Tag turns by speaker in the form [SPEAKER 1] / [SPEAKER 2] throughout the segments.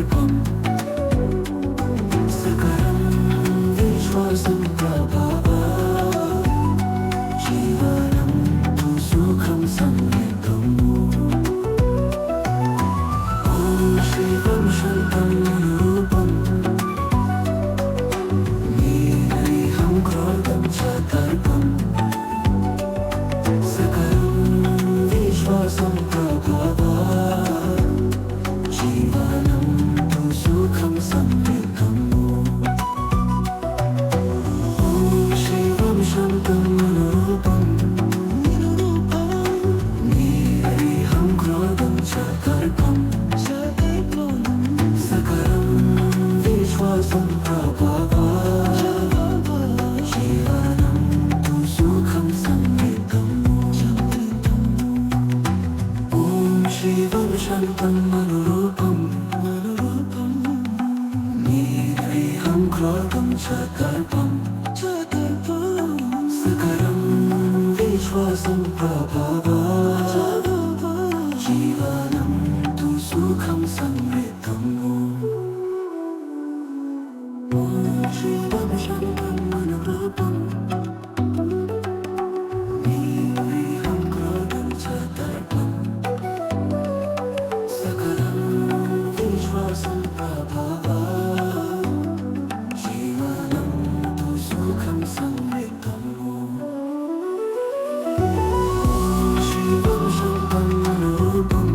[SPEAKER 1] దర్పం సకలం విశ్వాసం ప్రభావా జీవనం తు సుఖం సంవేదము ఓం శివం శాంతం రూపం నీహం క్రోధం చ దర్పం సకలం విశ్వాసం ప్రభావా జీవనం తు సుఖం సంవేదము ఓం శివం శాంతం రూపం నీహం క్రోధం చ దర్పం సకలం విశ్వాసం ప్రభావా జీవనం తు సుఖం సంవేదము ఓం శివం శాంతం రూపం నీహం క్రోధం చ దర్పం సకలం విశ్వాసం ప్రభావా జీవనం తు సుఖం సంవేదము ఓం శివం శాంతం రూపం నీహం క్రోధం చ దర్పం సకలం విశ్వాసం ప్రభావా జీవనం తు సుఖం సంవేదము ఓం శివం శాంతం రూపం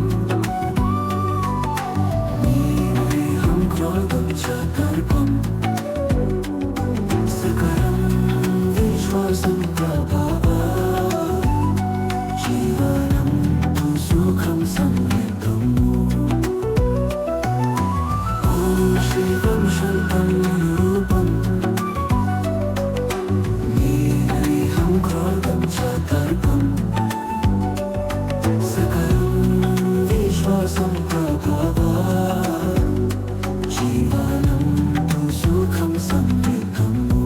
[SPEAKER 1] నీహం క్రోధం చ దర్పం సకలం విశ్వాసం ప్రభావా జీవనం తు సుఖం సంవేదము ఓం శివం శాంతం రూపం నీహం క్రోధం చ దర్పం సకలం విశ్వాసం ప్రభావా జీవనం తు సుఖం సంవేదము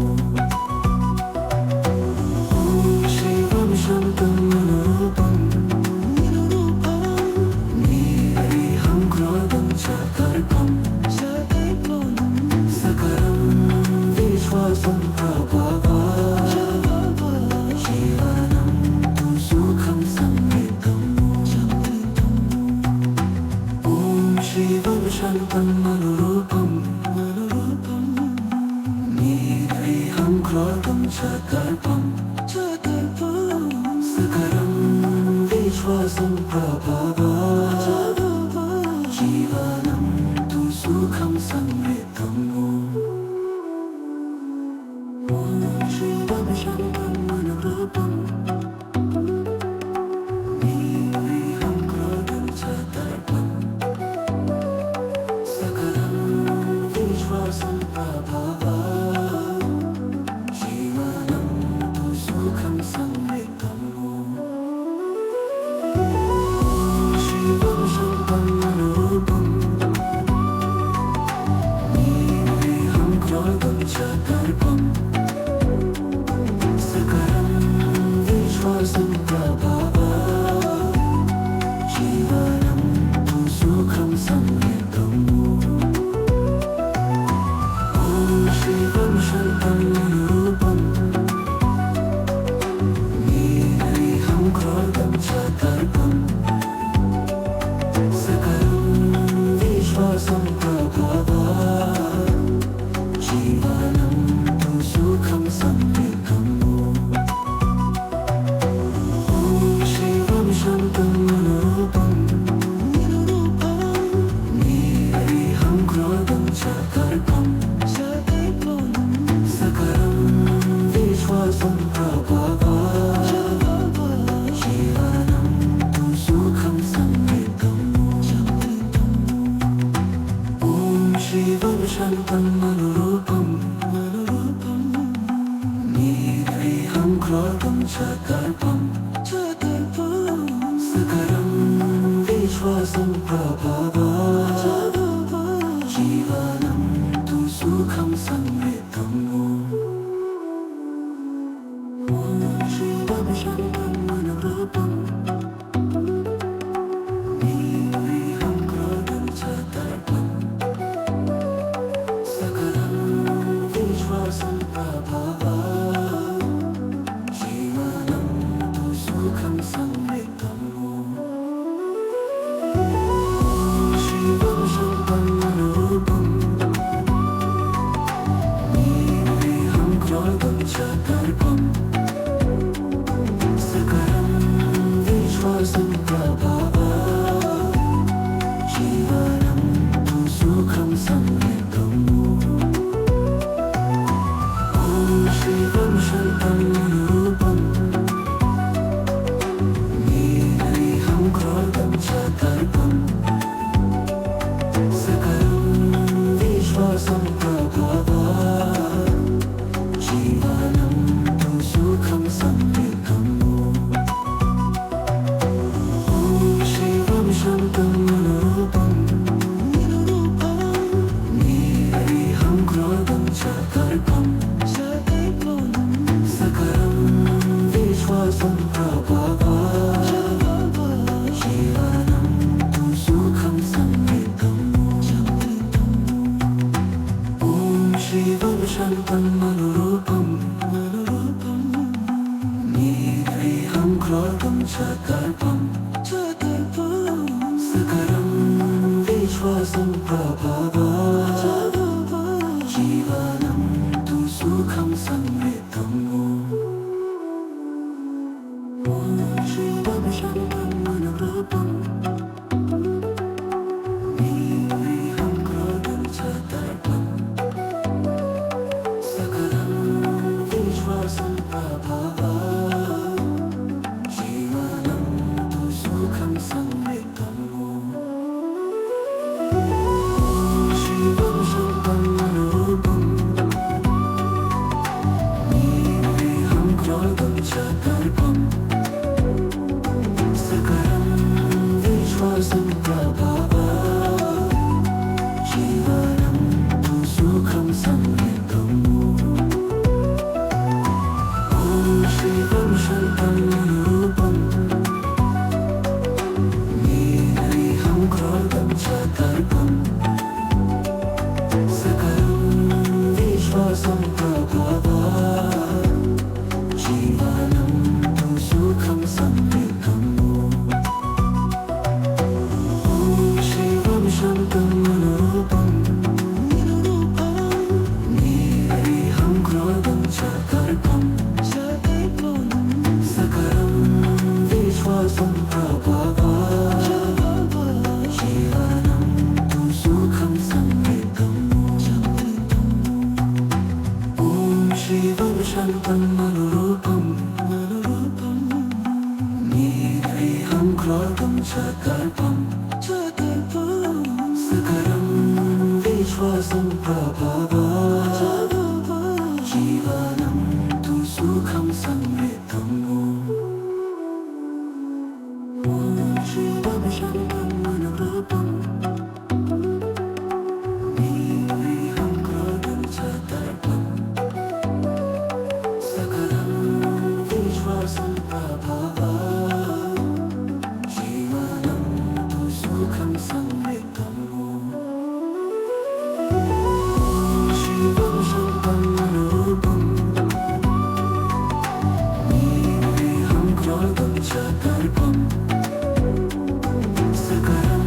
[SPEAKER 1] ఓం శివం శాంతం రూపం నీహం క్రోధం చ దర్పం సకలం విశ్వాసం ప్రభావా జీవనం తు సుఖం సంవేదము ఓం శివం శాంతం రూపం నీహం క్రోధం చ దర్పం సకలం విశ్వాసం ప్రభావా జీవనం తు సుఖం సంవేదము ఓం శివం శాంతం రూపం నీహం క్రోధం చ దర్పం సకలం విశ్వాసం ప్రభావా జీవనం తు సుఖం సంవేదము ఓం శివం శాంతం రూపం నీహం క్రోధం చ దర్పం సకలం విశ్వాసం ప్రభావా జీవనం తు సుఖం సంవేదము ఓం శివం శాంతం రూపం నీహం క్రోధం చ దర్పం సకలం విశ్వాసం ప్రభావా జీవనం తు సుఖం సంవేదము ఓం శివం శాంతం రూపం నీహం క్రోధం చ దర్పం సకలం విశ్వాసం ప్రభావా జీవనం తు సుఖం సంవేదము ఓం శివం శాంతం రూపం నీహం క్రోధం చ దర్పం సకలం విశ్వాసం ప్రభావా జీవనం తు సుఖం సంవేదము ఓం శివం శాంతం రూపం నీహం క్రోధం చ దర్పం శాంతం అనురూపం నిర్విహం క్రోధం చ దర్పం సకరం విశ్వాసం ప్రభావం జీవనం తు సుఖం సమృద్ధం ఓం శివం శాంతం అనురూపం నిర్విహం క్రోధం చ దర్పం సకలం విశ్వాసం ప్రభావం జీవనం తు సుఖం సమృద్ధం శివం శాంతం అనురూపం నిర్విహం క్రోధం చ దర్పం సకలం విశ్వాసం ప్రభావం జీవనం తు సుఖం సమృద్ధం ఓం శివం శాంతం అనురూపం నిర్విహం క్రోధం చ దర్పం సకలం విశ్వాసం ప్రభావం జీవనం తు సుఖం సమృద్ధం ఓం శివం శాంతం అనురూపం నిర్విహం క్రోధం చ దర్పం సకలం విశ్వాసం ప్రభావం జీవనం తు సుఖం సమృద్ధం ఓం శివం శాంతం అనురూపం నిర్విహం క్రోధం చ దర్పం సకలం విశ్వాసం ప్రభావం జీవనం తు సుఖం సమృద్ధం ఓం శివం శాంతం అనురూపం నిర్విహం క్రోధం చ దర్పం సకలం విశ్వాసం ప్రభావం జీవనం తు సుఖం సమృద్ధం ఓం శివం శాంతం అనురూపం నిర్విహం క్రోధం చ దర్పం సకలం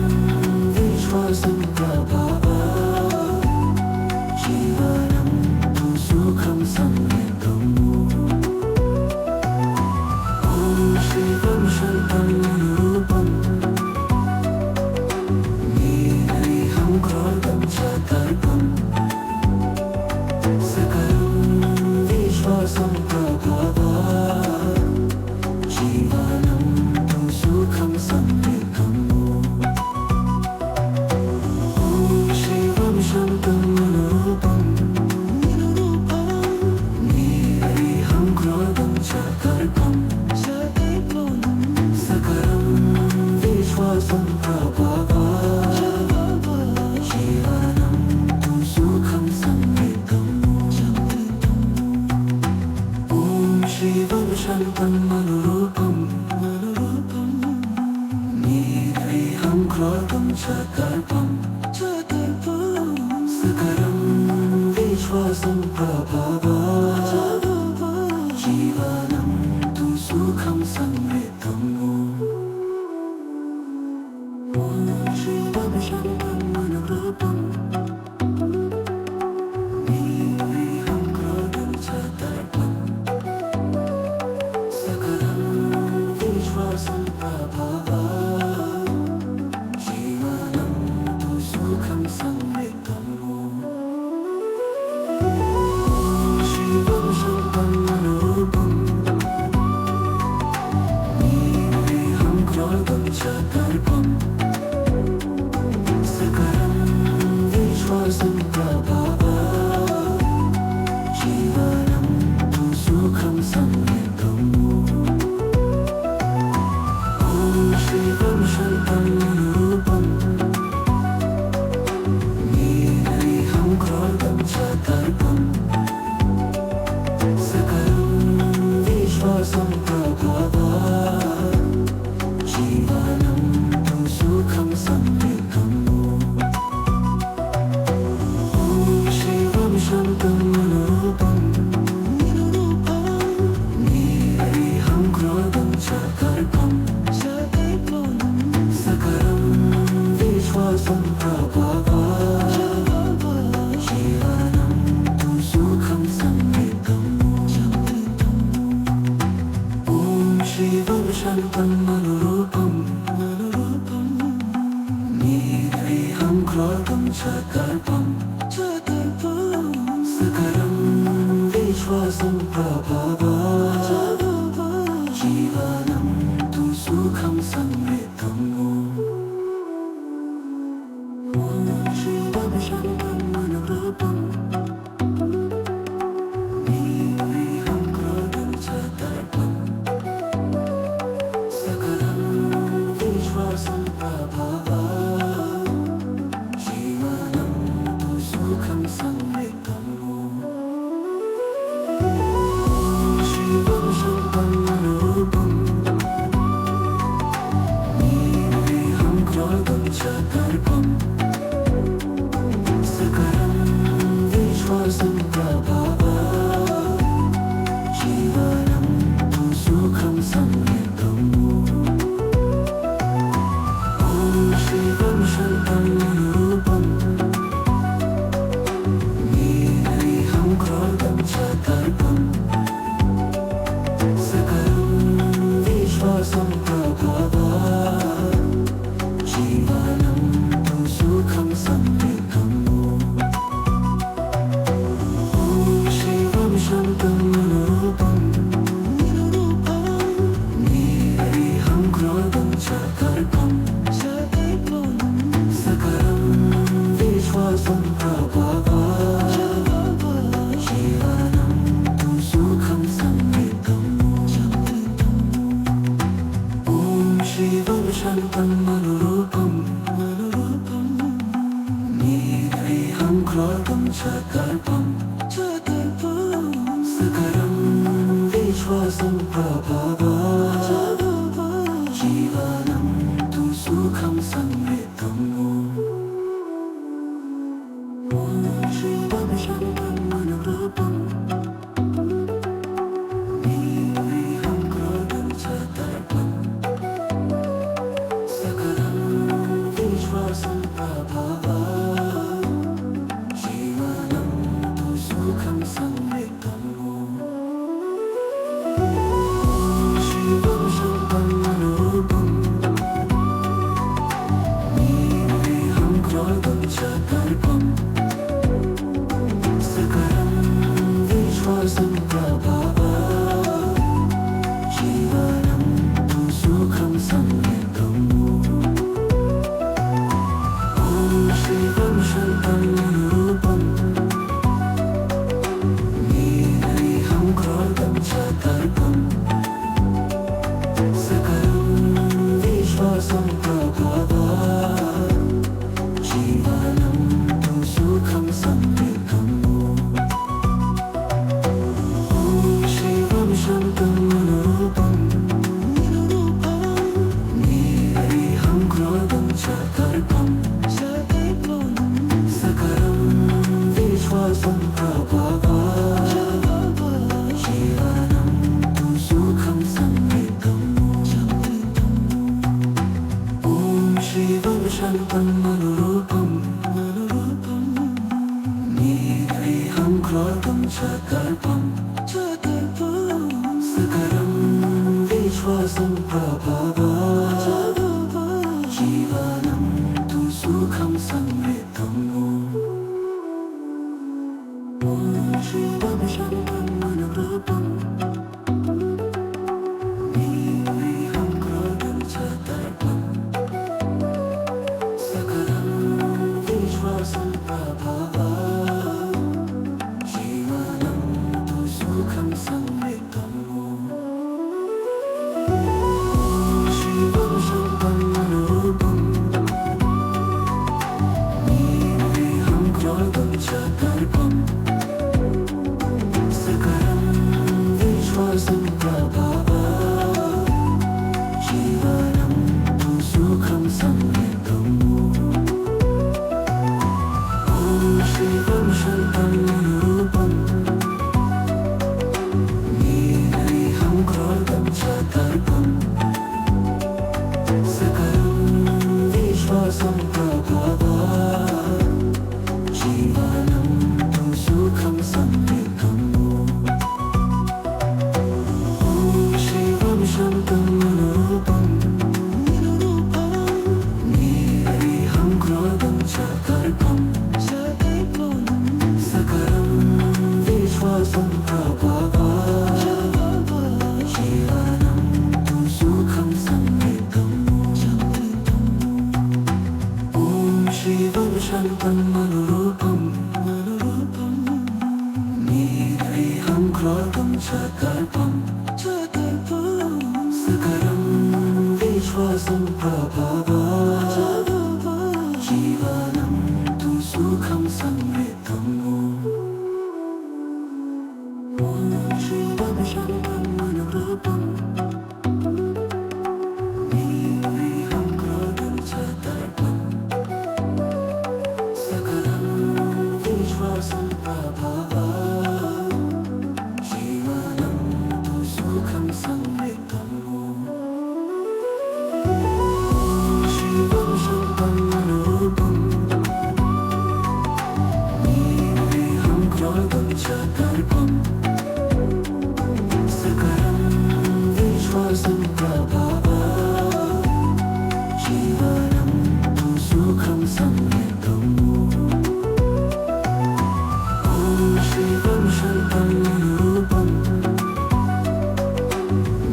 [SPEAKER 1] విశ్వాసం ప్రభావం జీవనం తు సుఖం సమృద్ధం ఓం శివం శాంతం అనురూపం నిర్విహం క్రోధం చ దర్పం సకలం విశ్వాసం ప్రభావం జీవనం తు సుఖం సమృద్ధం ఓం శివం శాంతం అనురూపం నిర్విహం క్రోధం చ దర్పం సకలం విశ్వాసం ప్రభావం జీవనం తు సుఖం సమృద్ధం ఓం శివం శాంతం అనురూపం నిర్విహం క్రోధం చ దర్పం సకలం విశ్వాసం ప్రభావం జీవనం తు సుఖం సమృద్ధం ఓం శివం శాంతం అనురూపం నిర్విహం క్రోధం చ దర్పం సకలం విశ్వాసం ప్రభావం జీవనం తు సుఖం సమృద్ధం ఓం శివం శాంతం అనురూపం నిర్విహం క్రోధం చ దర్పం సకలం విశ్వాసం ప్రభావం జీవనం తు సుఖం సమృద్ధం ఓం శివం శాంతం అనురూపం నిర్విహం క్రోధం చ దర్పం సకలం విశ్వాసం ప్రభావం జీవనం తు సుఖం సమృద్ధం ఓం దర్పం సకలం విశ్వాసం ప్రభావా జీవనం తు సుఖం సమృద్ధము శివం శంకరం మనోరూపం నిర్విహం క్రోధం చ దర్పం సకలం విశ్వాసం ప్రభావా జీవనం తు సుఖం సమృద్ధము శివం శంకరం మనోరూపం నిర్విహం క్రోధం చ దర్పం సకలం విశ్వాసం ప్రభావా జీవనం తు సుఖం సమృద్ధము ఓం శివం శంకరం మనోరూపం నిర్విహం క్రోధం చ దర్పం సకలం విశ్వాసం ప్రభావా జీవనం తు సుఖం సమృద్ధము ఓం శివం శంకరం మనోరూపం నిర్విహం క్రోధం చ దర్పం సకలం విశ్వాసం ప్రభావా జీవనం తు సుఖం సమృద్ధము ఓం శివం శంకరం మనోరూపం నిర్విహం క్రోధం చ దర్పం సకలం విశ్వాసం ప్రభావా జీవనం తు సుఖం సమృద్ధము ఓం శివం శంకరం మనోరూపం నిర్విహం క్రోధం చ దర్పం సకలం విశ్వాసం ప్రభావా జీవనం తు సుఖం సమృద్ధము ఓం శివం శంకరం మనోరూపం నిర్విహం క్రోధం చ దర్పం సకలం విశ్వాసం ప్రభావా జీవనం తు సుఖం సమృద్ధము ఓం శివం శంకరం మనోరూపం నిర్విహం క్రోధం చ దర్పం సకలం విశ్వాసం ప్రభావా జీవనం తు సుఖం సమృద్ధము ఓం శివం శంకరం మనోరూపం నిర్విహం క్రోధం చ దర్పం సకలం విశ్వాసం ప్రభావా జీవనం తు సుఖం సమృద్ధము ఓం శివం శంకరం మనోరూపం నిర్విహం క్రోధం చ దర్పం సకలం విశ్వాసం ప్రభావా జీవనం తు సుఖం సమృద్ధము ఓం శివం శంకరం మనోరూపం నిర్విహం క్రోధం చ దర్పం సకలం విశ్వాసం ప్రభావా జీవనం తు సుఖం సమృద్ధము ఓం శివం శంకరం మనోరూపం నిర్విహం క్రోధం చ దర్పం సకలం విశ్వాసం ప్రభావా జీవనం తు సుఖం సమృద్ధము ఓం శివం శంకరం మనోరూపం నిర్విహం క్రోధం చ దర్పం సకలం విశ్వాసం ప్రభావా జీవనం తు రూపం నీరహం క్రోధం చతర్పం సకరం విశ్వాసం ప్రభావా జీవనం తు సుఖం సమృద్ధం శివం శంకరం మనోరూపం నీరహం క్రోధం చతర్పం సకరం విశ్వాసం ప్రభావా జీవనం తు సుఖం సమృద్ధం శివం శంకరం మనోరూపం నీరహం క్రోధం చతర్పం సకరం విశ్వాసం ప్రభావా జీవనం తు సుఖం సమృద్ధం శివం శంకరం మనోరూపం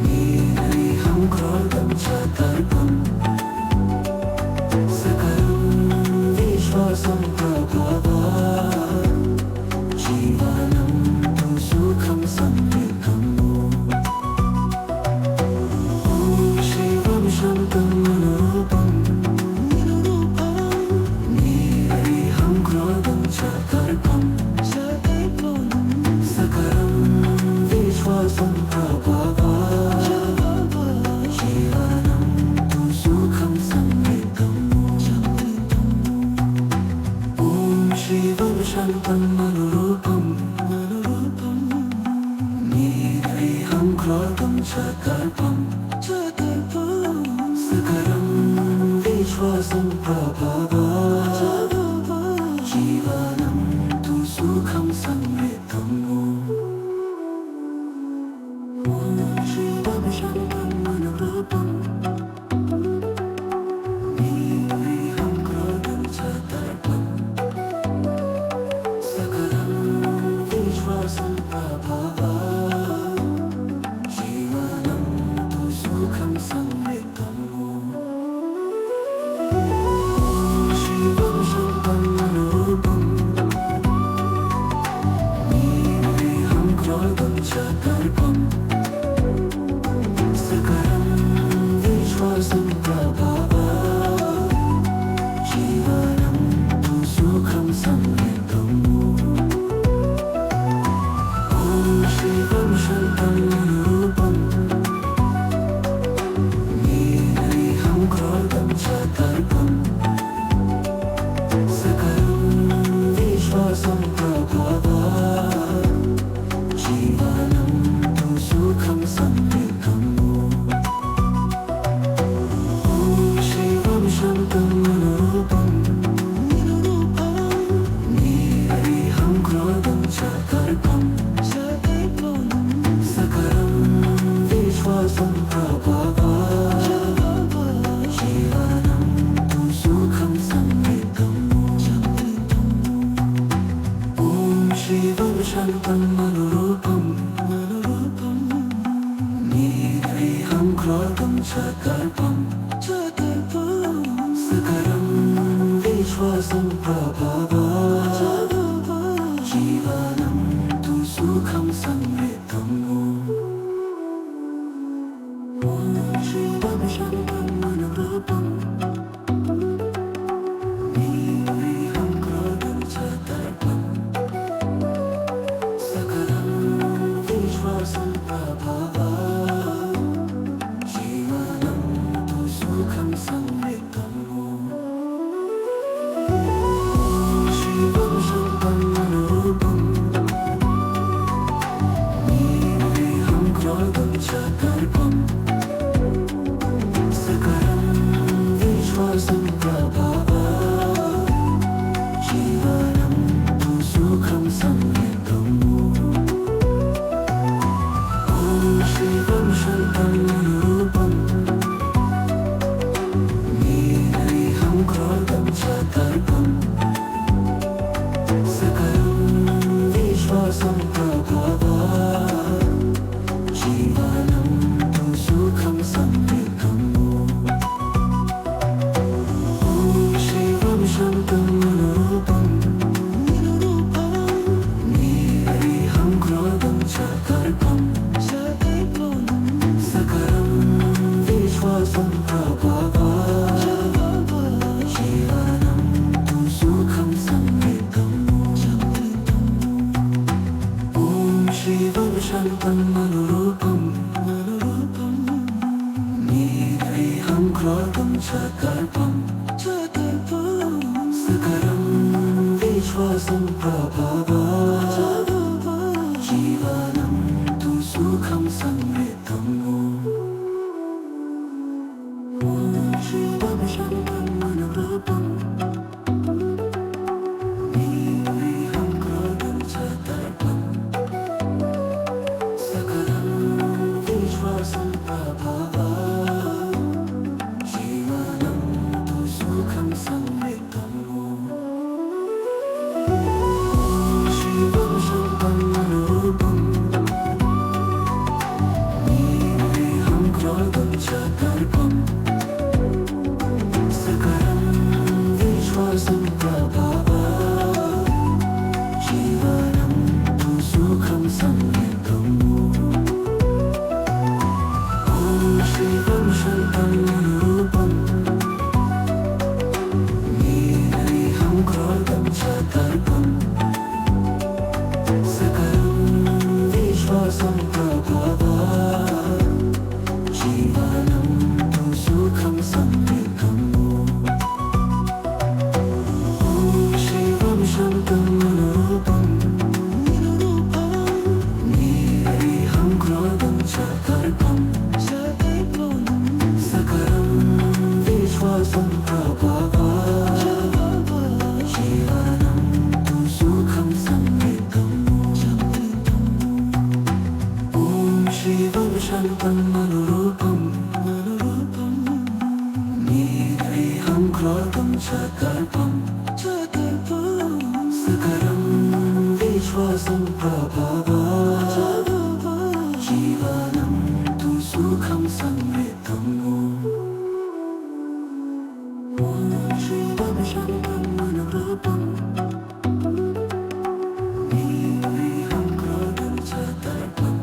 [SPEAKER 1] నీరహం క్రోధం చతర్పం సకరం విశ్వాసం ప్రభావా జీవనం తు సుఖం సమృద్ధం శివం శంకరం మనోరూపం నీరహం క్రోధం చతర్పం సకరం విశ్వాసం ప్రభావా జీవనం తు సుఖం సమృద్ధం ఓం శివం శంకరం మనోరూపం నీరహం క్రోధం చతర్పం సకరం విశ్వాసం ప్రభావా జీవనం తు సుఖం సమృద్ధం శివం శంకరం మనోరూపం నీరహం క్రోధం చతర్పం సకరం విశ్వాసం ప్రభావా జీవనం తు సుఖం సమృద్ధం శివం శంకరం మనోరూపం నీరహం క్రోధం చతర్పం సకరం విశ్వాసం ప్రభావా జీవనం తు సుఖం సమృద్ధం శివం శంకరం మనోరూపం నీరహం క్రోధం చతర్పం సకరం విశ్వాసం ప్రభావా జీవనం తు సుఖం సమృద్ధం శివం శంకరం మనోరూపం నీరహం క్రోధం చతర్పం సకరం విశ్వాసం ప్రభావా జీవనం తు సుఖం సమృద్ధం ఓం శివం శంకరం మనోరూపం నీరహం క్రోధం చతర్పం సకరం విశ్వాసం ప్రభావా జీవనం తు సుఖం సమృద్ధం శివం శంకరం మనోరూపం నీరహం క్రోధం చతర్పం సకరం విశ్వాసం ప్రభావా జీవనం తు సుఖం సమృద్ధం శాంతం అనురూపం నీరహం క్రోధం చ దర్పం సకరం విశ్వాసం ప్రభావం జీవనం తు సుఖం సమృద్ధం శివం శాంతం అనురూపం నీరహం క్రోధం చ దర్పం సకరం విశ్వాసం ప్రభావం జీవనం తు సుఖం సమృద్ధం శివం శాంతం అనురూపం నీరహం క్రోధం చ దర్పం సకరం విశ్వాసం ప్రభావం జీవనం తు సుఖం సమృద్ధం శివం శాంతం అనురూపం నీరహం క్రోధం చ దర్పం సకరం విశ్వాసం ప్రభావం జీవనం తు సుఖం సమృద్ధం శివం శాంతం అనురూపం నీరహం క్రోధం చ దర్పం సకరం విశ్వాసం ప్రభావం జీవనం తు సుఖం సమృద్ధం శివం శాంతం అనురూపం నీరహం క్రోధం చ దర్పం సకరం విశ్వాసం ప్రభావం జీవనం తు సుఖం సమృద్ధం శివం శాంతం అనురూపం నీరహం క్రోధం చ దర్పం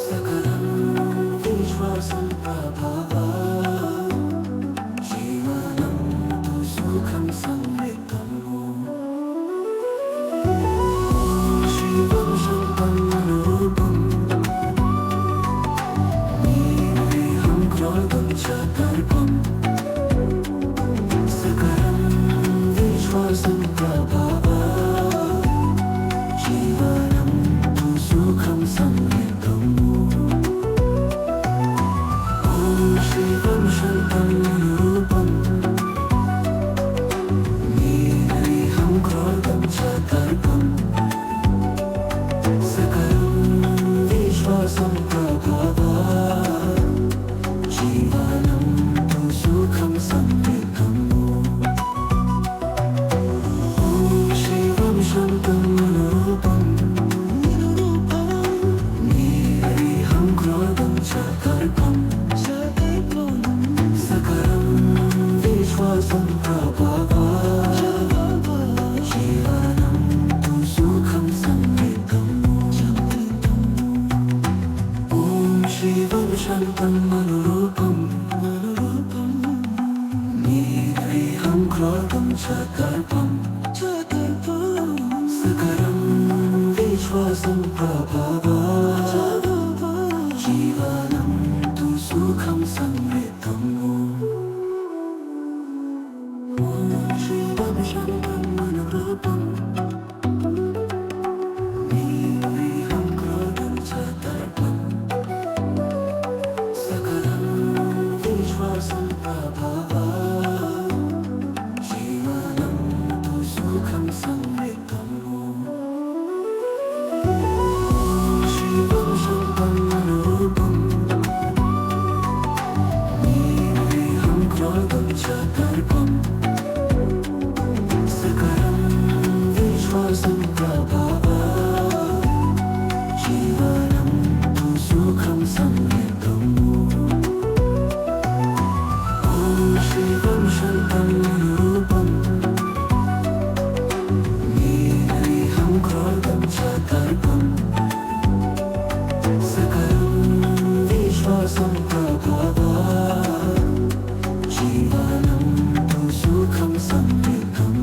[SPEAKER 1] సకరం విశ్వాసం ప్రభావం జీవనం తు సుఖం సమృద్ధం శివం శాంతం అనురూపం నీరహం క్రోధం చ దర్పం సకరం విశ్వాసం ప్రభావం జీవనం తు సుఖం సమృద్ధం శివం శాంతం అనురూపం నీరహం క్రోధం చ దర్పం సకరం విశ్వాసం ప్రభావం జీవనం తు సుఖం సమృద్ధం శివం శాంతం అనురూపం నీరహం క్రోధం చ దర్పం సకరం విశ్వాసం ప్రభావం జీవనం తు సుఖం సమృద్ధం శివం శాంతం అనురూపం నీరహం క్రోధం చ దర్పం సకరం విశ్వాసం ప్రభావం జీవనం తు సుఖం సమృద్ధం శివం శాంతం అనురూపం నీరహం క్రోధం చ దర్పం సకరం విశ్వాసం ప్రభావం జీవనం తు సుఖం సమృద్ధం శివం శాంతం అనురూపం నీరహం క్రోధం చ దర్పం సకరం విశ్వాసం ప్రభావం జీవనం తు సుఖం సమృద్ధం శివం శాంతం అనురూపం నీరహం క్రోధం చ దర్పం సకరం విశ్వాసం ప్రభావం జీవనం తు సుఖం సమృద్ధం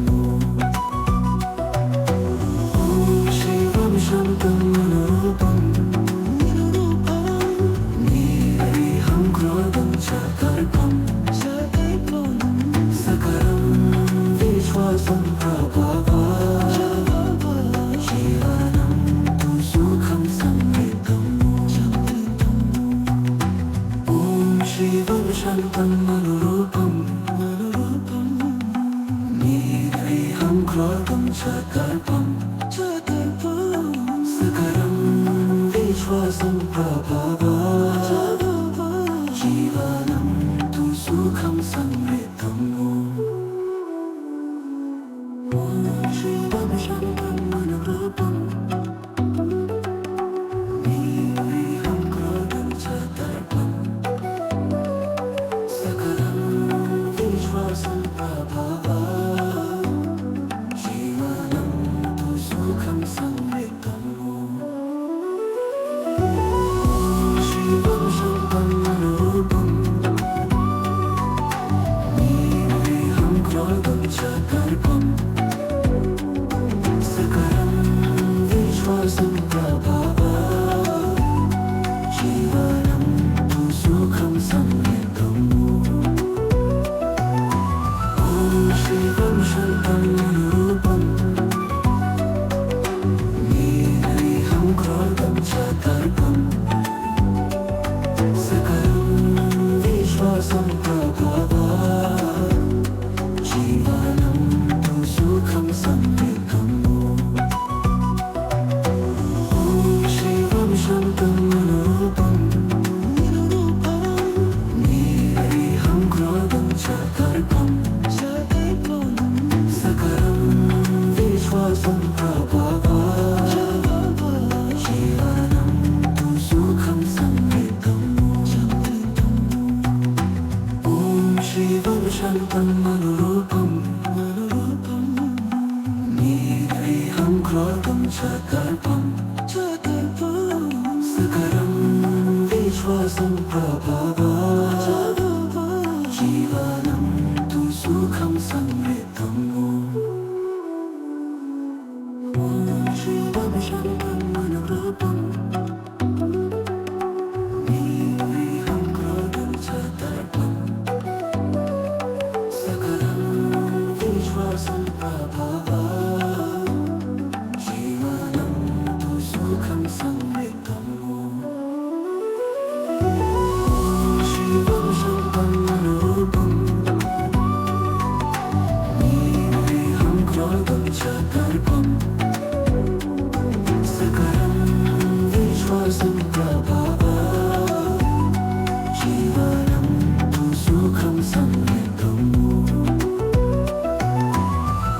[SPEAKER 1] क्रोधं च दर्पं सकरं विश्वासं प्रभवः जीवनं तु सुखं समृद्धम् ॐ शिवं शक्तं मनोरूपं निर्भीतं क्रोधं च दर्पं सकलं विश्वासं प्रभवः जीवनं तु सुखं समृद्धम् ॐ शिवं शक्तं मनोरूपं निर्भीतं क्रोधं च दर्पं सकलं विश्वासं प्रभवः जीवनं तु सुखं समृद्धम् ॐ शिवं शक्तं मनोरूपं निर्भीतं क्रोधं च दर्पं सकलं विश्वासं प्रभवः जीवनं तु सुखं समृद्धम् ॐ शिवं शक्तं मनोरूपं निर्भीतं क्रोधं च दर्पं सकलं विश्वासं प्रभवः जीवनं तु सुखं समृद्धम् ॐ शिवं शक्तं मनोरूपं निर्भीतं क्रोधं च दर्पं सकलं विश्वासं प्रभवः जीवनं तु सुखं समृद्धम् ॐ शिवं शक्तं मनोरूपं निर्भीतं क्रोधं च दर्पं सकलं विश्वासं प्रभवः जीवनं तु सुखं समृद्धम् ॐ शिवं शक्तं मनोरूपं निर्भीतं क्रोधं च दर्पं सकलं विश्वासं प्रभवः जीवनं तु सुखं समृद्धम्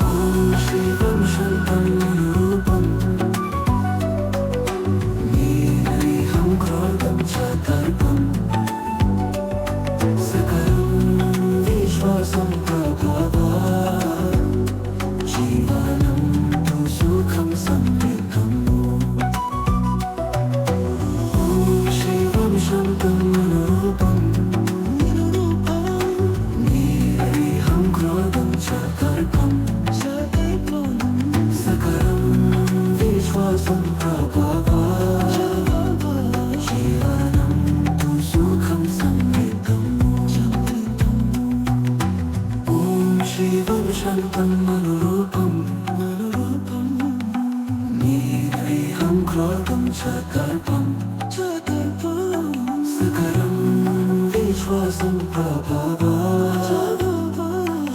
[SPEAKER 1] ॐ शिवं शक्तं मनोरूपं निर्भीतं क्रोधं च दर्पं सकलं विश्वासं प्रभवः जीवनं तु सुखं समृद्धम् ॐ शिवं शक्तं मनोरूपं निर्भीतं क्रोधं च दर्पं सकलं विश्वासं प्रभवः जीवनं तु सुखं समृद्धम् ॐ शिवं शक्तं मनोरूपं निर्भीतं क्रोधं च दर्पं सकलं विश्वासं प्रभवः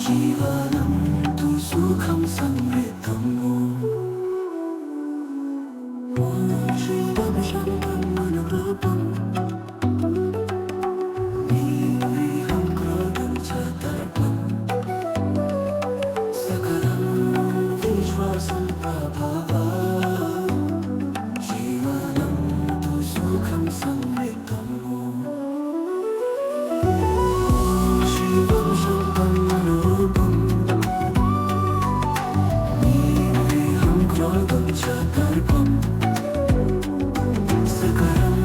[SPEAKER 1] जीवनं तु सुखं समृद्धम् ॐ शिवं शक्तं मनोरूपं निर्भीतं क्रोधं च दर्पं सकलं विश्वासं प्रभवः जीवनं तु सुखं समृद्धम् ॐ शिवं शक्तं मनोरूपं निर्भीतं क्रोधं च दर्पं सकलं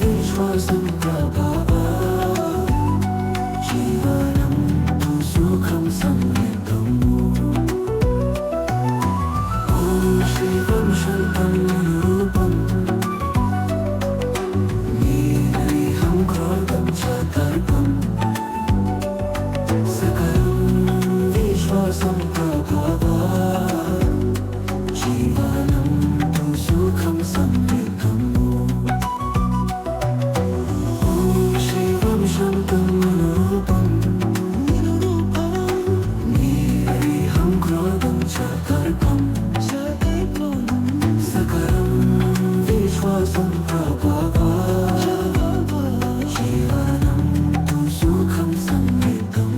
[SPEAKER 1] विश्वासं प्रभवः जीवनं तु सुखं समृद्धम् ॐ शिवं शक्तं मनोरूपं निर्भीतं क्रोधं च दर्पं सकलं विश्वासं प्रभवः जीवनं तु सुखं समृद्धम् ॐ शिवं शक्तं मनोरूपं निर्भीतं क्रोधं च दर्पं सकलं विश्वासं प्रभावात् जीवनं तु सुखं समृद्धम्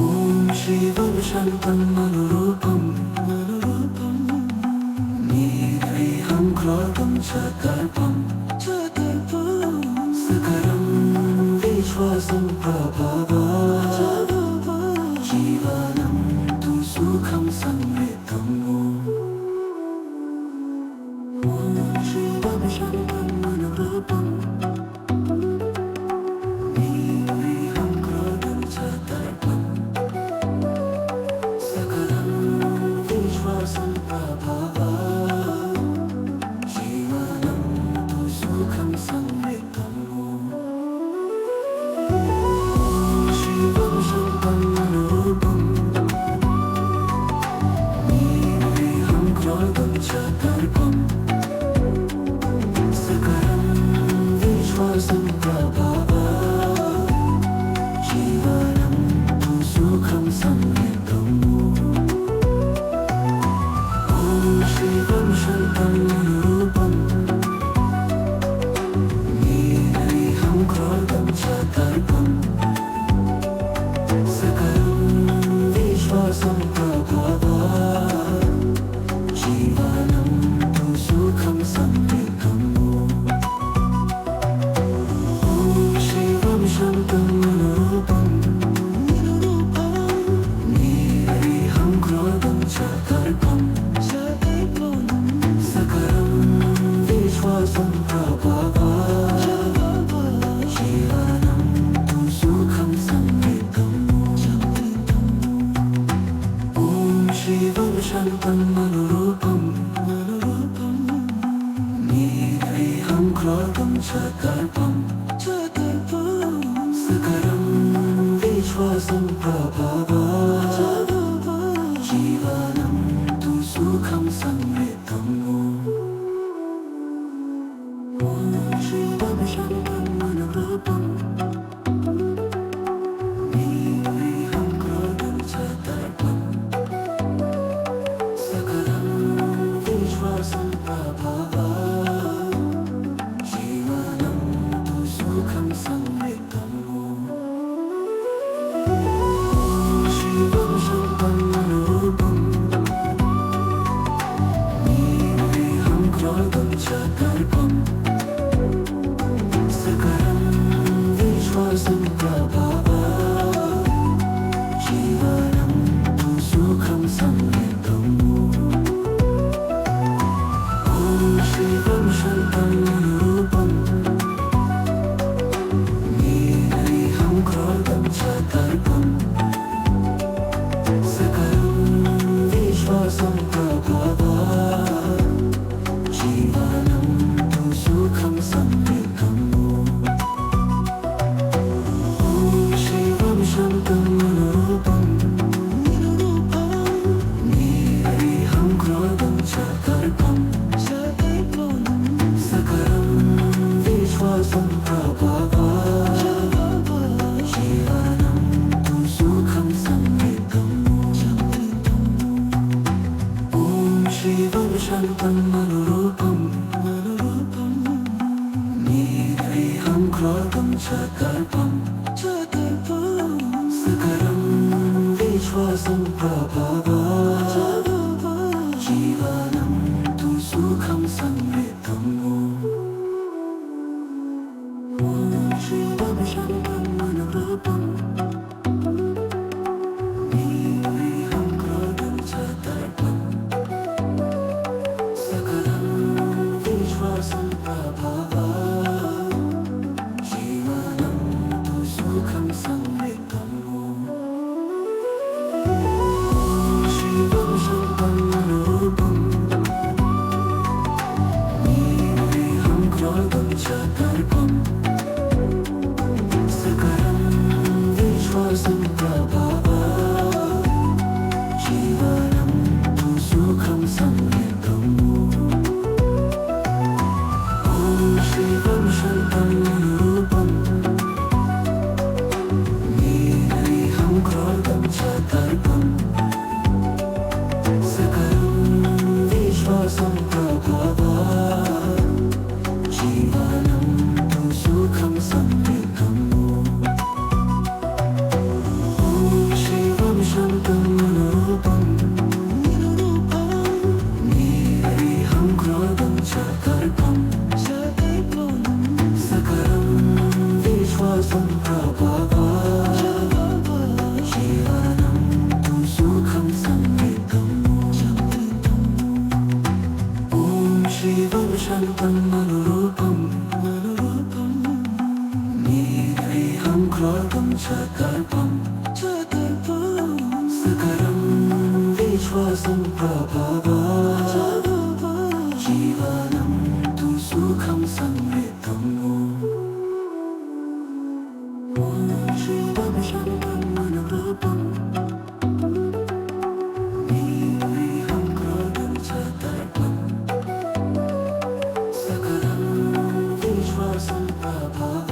[SPEAKER 1] ॐ शिवं शान्तं मनोरूपं निर्विहं क्रोधं च दर्पं सकलं विश्वासं प्रभावात् जीवनं तु सुखं समृद्धम् ॐ शिवं शान्तं मनोरूपं निर्विहं क्रोधं च दर्पं सकलं विश्वासं प्रभावात् जीवनं तु सुखं समृद्धम् ॐ शिवं शान्तं मनोरूपं निर्विहं क्रोधं च दर्पं सकलं विश्वासं प्रभावात् जीवनं तु सुखं समृद्धम् ॐ शिवं शान्तं मनोरूपं निर्विहं क्रोधं च दर्पं सकलं विश्वासं प्रभावात् जीवनं तु सुखं समृद्धम् ॐ शिवं शान्तं मनोरूपं निर्विहं क्रोधं च दर्पं सकलं विश्वासं प्रभावात् जीवनं तु सुखं समृद्धम् ॐ शिवं शान्तं मनोरूपं निर्विहं क्रोधं च दर्पं सकलं विश्वासं प्रभावात् जीवनं तु सुखं समृद्धम् ॐ शिवं शान्तं मनोरूपं निर्विहं क्रोधं च दर्पं सकलं विश्वासं प्रभावात् जीवनं तु सुखं समृद्धम् ॐ शिवं शान्तं मनोरूपं निर्विहं क्रोधं च दर्पं सकलं विश्वासं प्रभावात् जीवनं तु सुखं समृद्धम् ॐ शिवं शान्तं मनोरूपं निर्विहं क्रोधं च दर्पं सकलं विश्वासं प्रभावात् जीवनं तु सुखं समृद्धम् ॐ शिवं शान्तं मनोरूपं निर्विहं क्रोधं च दर्पं सकलं विश्वासं प्रभावात् जीवनं तु सुखं समृद्धम् ॐ शिवं शान्तं मनोरूपं निर्विहं क्रोधं च दर्पं सकलं विश्वासं प्रभावात् जीवनं तु सुखं समृद्धम् ॐ शिवं शान्तं मनोरूपं निर्विहं क्रोधं च दर्पं सकलं विश्वासं प्रभावात् जीवनं तु सुखं समृद्धम् ॐ शिवं शान्तं मनोरूपं చదర్పం సకరం విశ్వాసం ప్రభావ జీవనం తు సుఖం సమృద్ధం ఓం శివం శంకరం మనోరూపం నిర్విహం క్రోధం చదర్పం సకరం విశ్వాసం ప్రభావ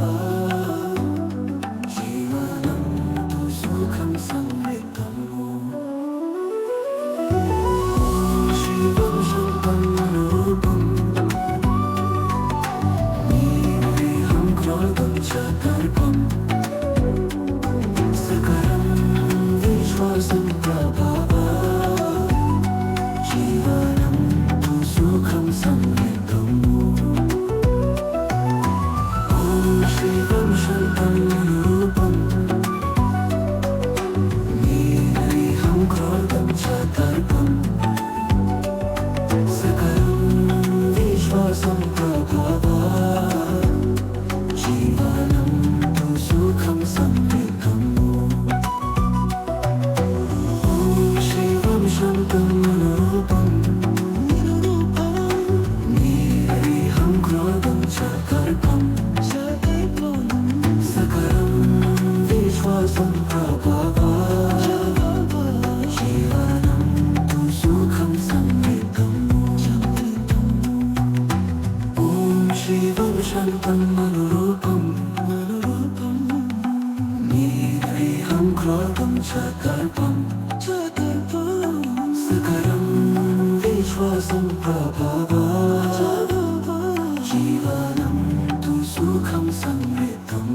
[SPEAKER 1] జీవనం తు సుఖం సమృద్ధం ఓం శివం శంకరం మనోరూపం నిర్విహం క్రోధం చదర్పం సకరం విశ్వాసం ప్రభావ జీవనం తు సుఖం సమృద్ధం ఓం శివం శంకరం మనోరూపం నిర్విహం క్రోధం చదర్పం సకరం విశ్వాసం ప్రభావ జీవనం తు సుఖం సమృద్ధం ఓం శివం శంకరం మనోరూపం నిర్విహం క్రోధం చదర్పం సకరం విశ్వాసం ప్రభావ జీవనం తు సుఖం సమృద్ధం ఓం శివం శంకరం మనోరూపం నిర్విహం క్రోధం చదర్పం సకరం విశ్వాసం ప్రభావ జీవనం తు సుఖం సమృద్ధం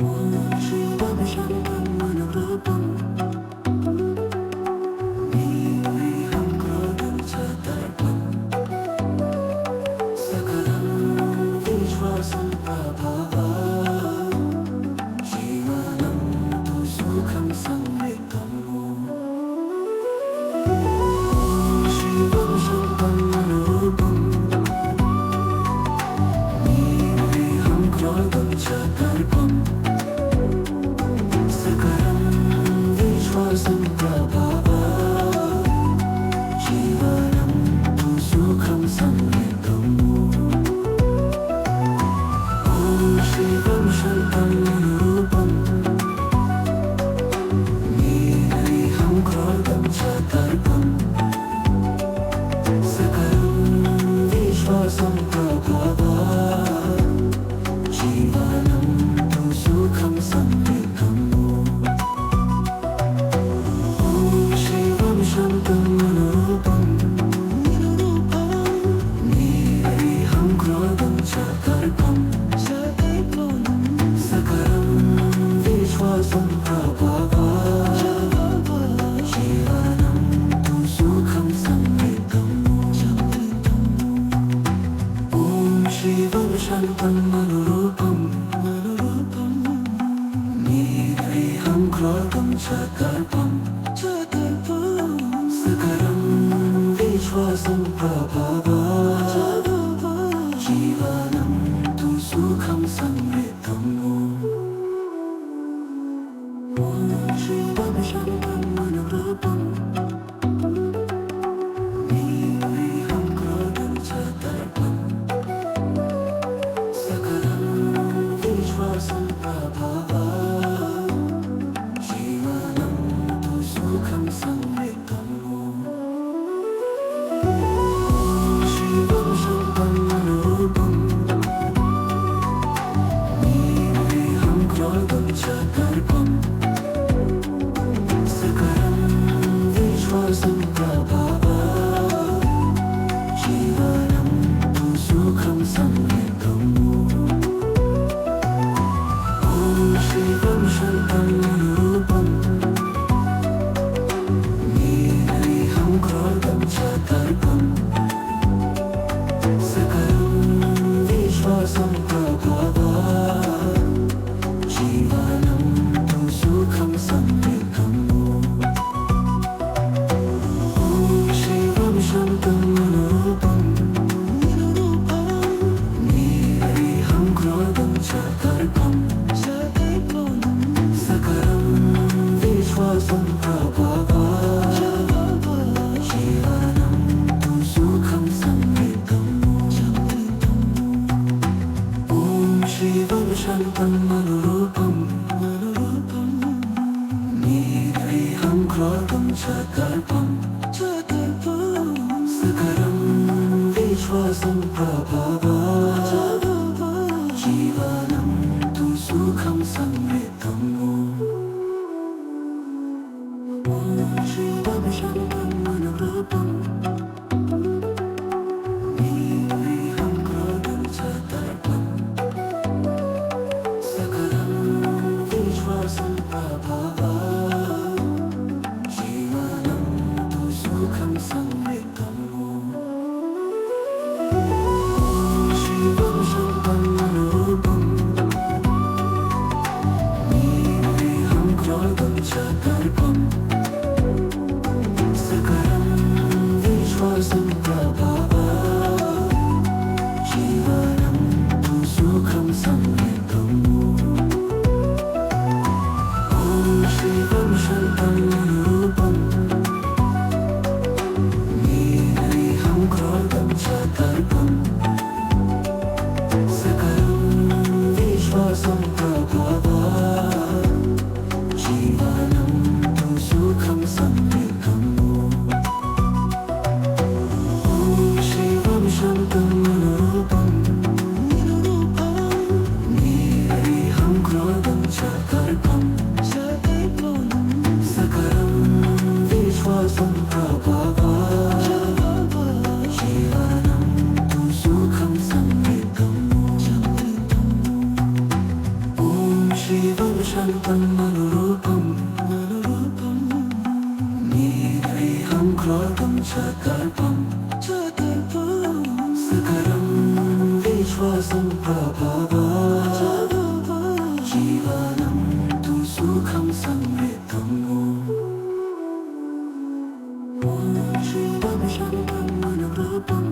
[SPEAKER 1] ఓం శివం శంకరం మనోరూపం నిర్విహం క్రోధం చదర్పం సకరం విశ్వాసం ప్రభావ జీవనం తు సుఖం సమృద్ధం ఓం శివం శంకరం మనోరూపం నిర్విహం క్రోధం చదర్పం సకరం విశ్వాసం ప్రభావ జీవనం తు సుఖం సమృద్ధం ఓం శివం శంకరం మనోరూపం నిర్విహం క్రోధం చదర్పం సకరం విశ్వాసం ప్రభావ జీవనం తు సుఖం సమృద్ధం ఓం శివం శంకరం మనోరూపం నిర్విహం క్రోధం చదర్పం సకరం విశ్వాసం ప్రభావ జీవనం తు సుఖం సమృద్ధం ఓం శివం శంకరం మనోరూపం నిర్విహం క్రోధం చదర్పం సకరం విశ్వాసం ప్రభావ జీవనం తు సుఖం సమృద్ధం ఓం శివం శంకరం మనోరూపం నిర్విహం క్రోధం చదర్పం సకరం విశ్వాసం ప్రభావ జీవనం తు సుఖం సమృద్ధం ఓం శివం శంకరం ప్రభావా జీవనం తు సుఖం సంగీతం ఓం శివం శాంతం అనురూపం నిర్విహం క్రోధం చ దర్పం సకరం విశ్వాసం ప్రభావా జీవనం తు సుఖం సంగీతం ఓం శివం శాంతం అనురూపం నిర్విహం క్రోధం చ దర్పం సకరం విశ్వాసం ప్రభావా జీవనం తు సుఖం సంగీతం ఓం శివం శాంతం అనురూపం నిర్విహం క్రోధం చ దర్పం సకరం విశ్వాసం ప్రభావా జీవనం తు సుఖం సంగీతం ఓం శివం శాంతం అనురూపం నిర్విహం క్రోధం చ దర్పం సకరం విశ్వాసం ప్రభావా జీవనం తు సుఖం సంగీతం ఓం శివం శాంతం అనురూపం నిర్విహం క్రోధం చ దర్పం సకరం విశ్వాసం ప్రభావా జీవనం తు సుఖం సంగీతం ఓం శివం శాంతం అనురూపం నిర్విహం క్రోధం చ దర్పం సకరం విశ్వాసం ప్రభావా జీవనం తు సుఖం సంగీతం ఓం శివం శాంతం అనురూపం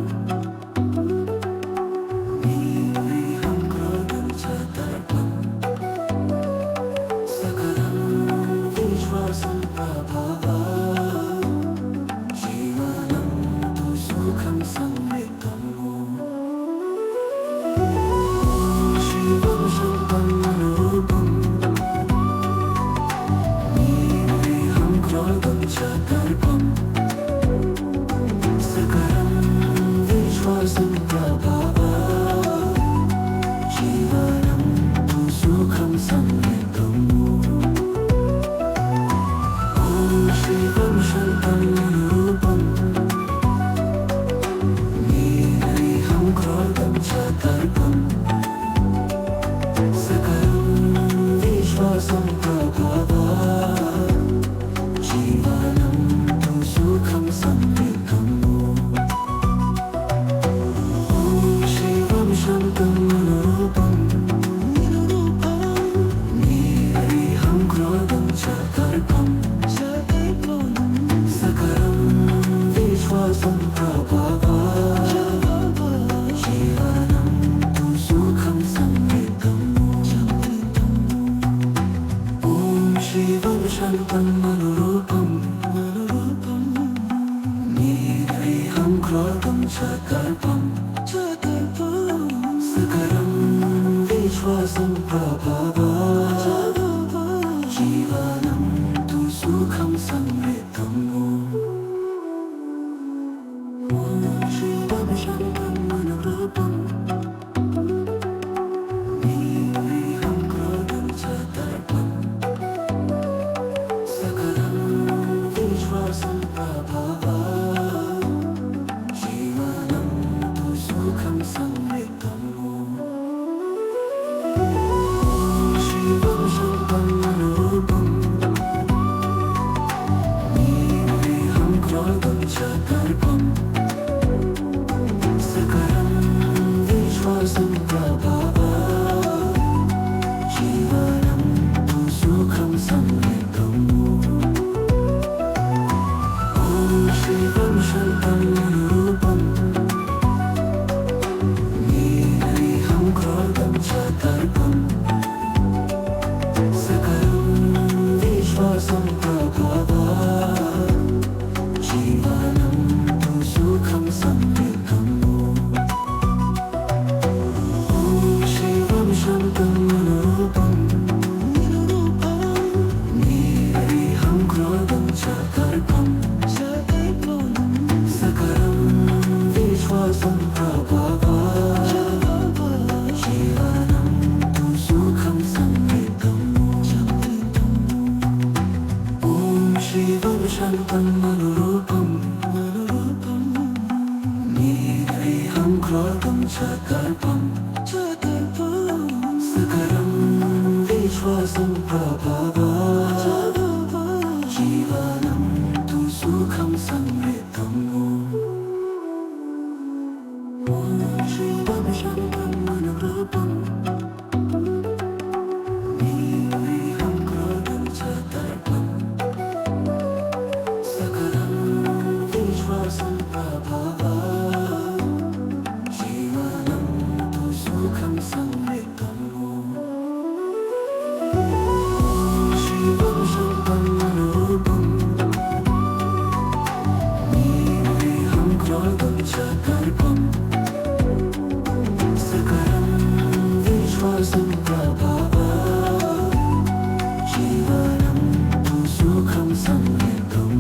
[SPEAKER 1] నిర్విహం క్రోధం చ దర్పం సకరం విశ్వాసం ప్రభావా జీవనం తు సుఖం సంగీతం ఓం శివం శాంతం అనురూపం నిర్విహం క్రోధం చ దర్పం సకరం విశ్వాసం ప్రభావా జీవనం తు సుఖం సంగీతం ఓం శివం శాంతం అనురూపం నిర్విహం క్రోధం చ దర్పం సకరం విశ్వాసం ప్రభావా జీవనం తు సుఖం సంగీతం ఓం శివం శాంతం అనురూపం నిర్విహం క్రోధం చ దర్పం సకరం విశ్వాసం ప్రభావా జీవనం తు సుఖం సంగీతం ఓం శివం శాంతం అనురూపం నిర్విహం క్రోధం చ దర్పం సకరం విశ్వాసం ప్రభావా జీవనం తు సుఖం సంగీతం ఓం శివం శాంతం అనురూపం నిర్విహం క్రోధం చ దర్పం సకరం విశ్వాసం ప్రభావా జీవనం తు సుఖం సంగీతం ఓం శివం శాంతం అనురూపం शान्तं मनोरूपं निरीहं क्रोधं च दर्पं सकरं विश्वासं प्रभावात् जीवनं तु सुखं समृद्धम् ॐ शिवं शान्तं मनोरूपं निरीहं क्रोधं च दर्पं सकलं विश्वासं प्रभावात् जीवनं तु सुखं समृद्धम् ॐ शिवं शान्तं मनोरूपं निरीहं क्रोधं च दर्पं सकलं विश्वासं प्रभावात् जीवनं तु सुखं समृद्धम्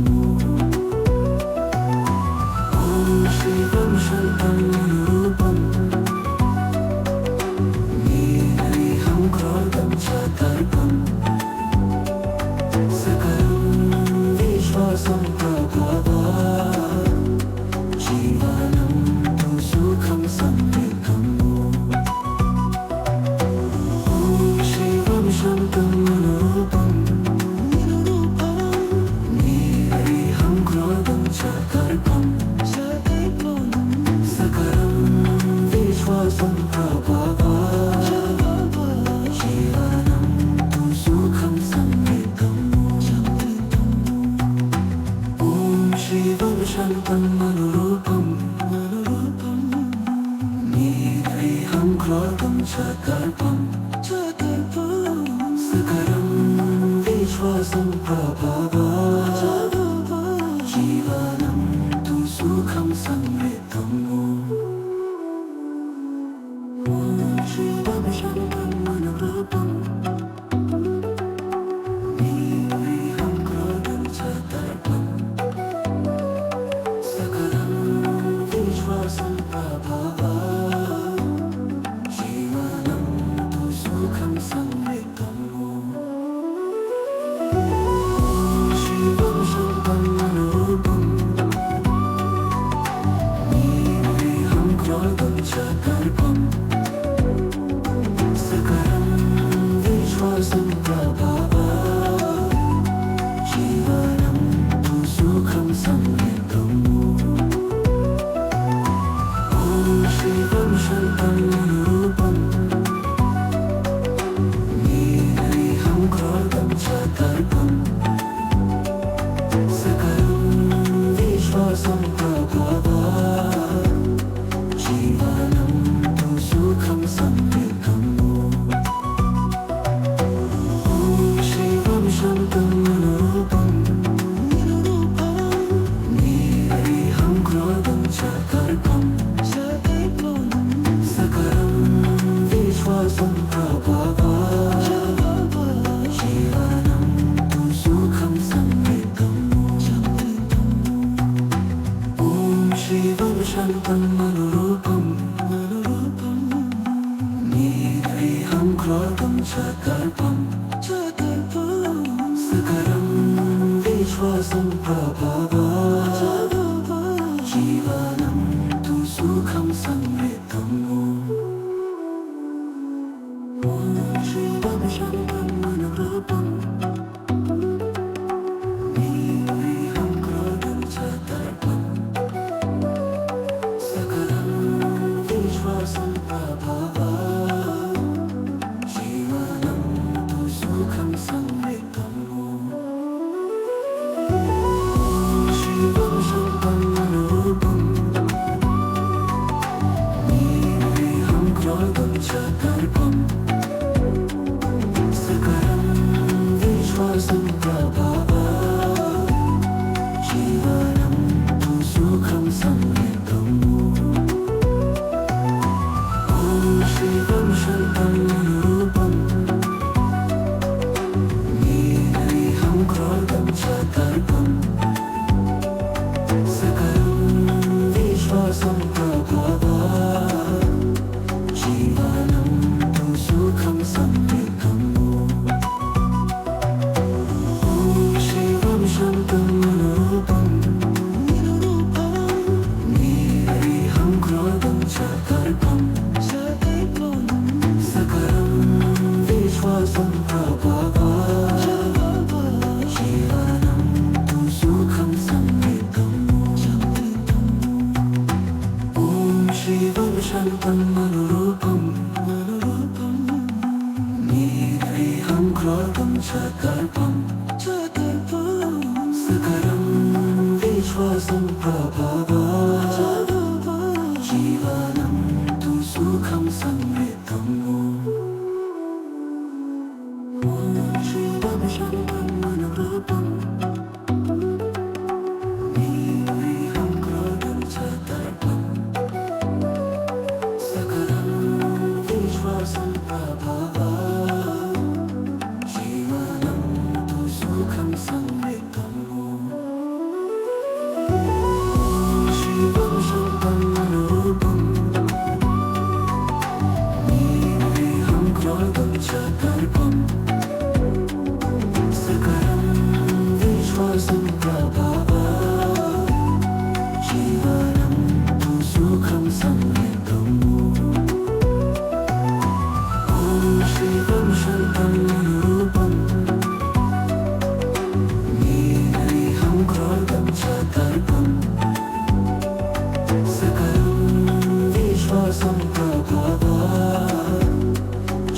[SPEAKER 1] ॐ शिवं शान्तं मनोरूपं निरीहं क्रोधं च दर्पं सकलं विश्वासं प्रभावात् जीवनं तु सुखं समृद्धम् ॐ शिवं शान्तं मनोरूपं निरीहं क्रोधं च दर्पं सकलं विश्वासं प्रभावात् जीवनं तु सुखं समृद्धम् ॐ शिवं शान्तं मनोरूपं निरीहं क्रोधं च दर्पं सकलं विश्वासं प्रभावात् जीवनं तु सुखं समृद्धम् ॐ शिवं शान्तं मनोरूपं निरीहं क्रोधं च दर्पं सकलं विश्वासं प्रभावात् जीवनं तु सुखं समृद्धम् ॐ शिवं शान्तं मनोरूपं निरीहं क्रोधं च दर्पं सकलं विश्वासं प्रभावात् जीवनं तु सुखं समृद्धम् ॐ शिवं शान्तं मनोरूपं निरीहं क्रोधं च दर्पं सकलं विश्वासं प्रभावात् जीवनं तु सुखं समृद्धम् ॐ शिवं शान्तं मनोरूपं निरीहं क्रोधं च दर्पं सकलं विश्वासं प्रभावात् जीवनं तु सुखं समृद्धम् ॐ शिवं शान्तं मनोरूपं निरीहं क्रोधं च दर्पं सकलं विश्वासं प्रभावात् जीवनं तु सुखं समृद्धम् ॐ शिवं शान्तं मनोरूपं निरीहं क्रोधं च दर्पं सकलं विश्वासं प्रभावात् जीवनं तु सुखं समृद्धम् ॐ शिवं शान्तं मनोरूपं విశ్వాసం ప్రభావం జీవనం తు సుఖం సమృద్ధము ఓం శివం శంకరం మనోరూపం నిర్విహం క్రోధం చ దర్పం సకలం విశ్వాసం ప్రభావం జీవనం తు సుఖం సమృద్ధము ఓం శివం శంకరం మనోరూపం నిర్విహం క్రోధం చ దర్పం సకలం విశ్వాసం ప్రభావం జీవనం తు సుఖం సమృద్ధము ఓం శివం శంకరం మనోరూపం నిర్విహం క్రోధం చ దర్పం సకలం విశ్వాసం ప్రభావం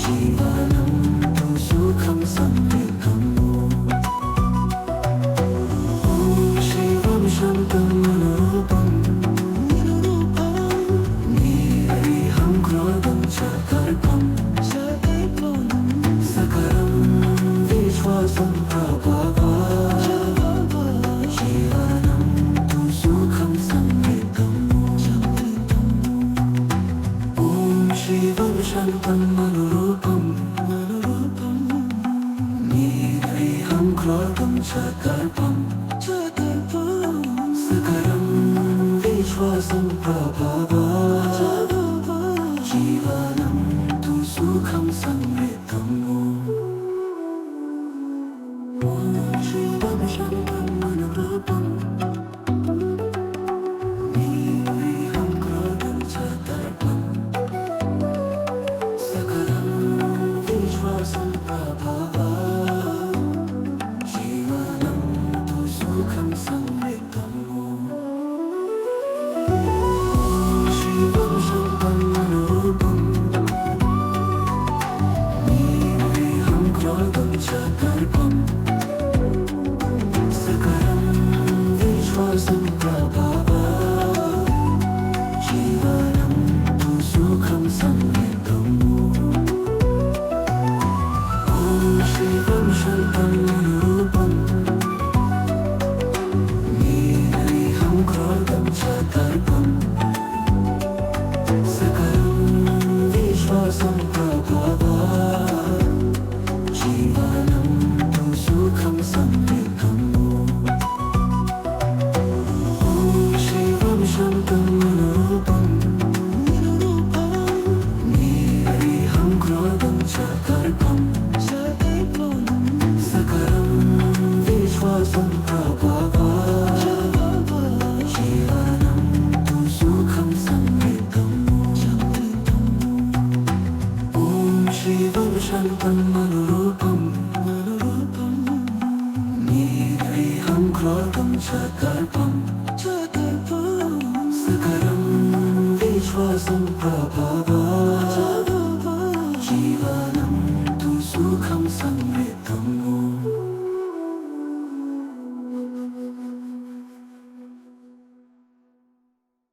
[SPEAKER 1] జీవనం తు సుఖం సమృద్ధము ఓం శివం శంకరం మనోరూపం నిర్విహం క్రోధం చ దర్పం సకలం విశ్వాసం ప్రభావం జీవనం తు సుఖం సమృద్ధము ఓం శివం శంకరం మనోరూపం నిర్విహం క్రోధం చ దర్పం సకలం విశ్వాసం ప్రభావం జీవనం తు సుఖం సమృద్ధము ఓం శివం శంకరం మనోరూపం నిర్విహం క్రోధం చ దర్పం సకలం విశ్వాసం ప్రభావం జీవనం తు సుఖం సమృద్ధము ఓం శివం శంకరం మనోరూపం నిర్విహం క్రోధం చ దర్పం సకలం విశ్వాసం ప్రభావం జీవనం తు సుఖం సమృద్ధము ఓం శివం శంకరం మనోరూపం నిర్విహం క్రోధం చ దర్పం సకలం విశ్వాసం ప్రభావం జీవనం తు సుఖం సమృద్ధము ఓం శివం శంకరం మనోరూపం నిర్విహం క్రోధం చ దర్పం సకలం విశ్వాసం ప్రభావం జీవనం తు సుఖం సమృద్ధము ఓం శివం శంకరం మనోరూపం నిర్విహం క్రోధం చ దర్పం సకలం విశ్వాసం ప్రభావం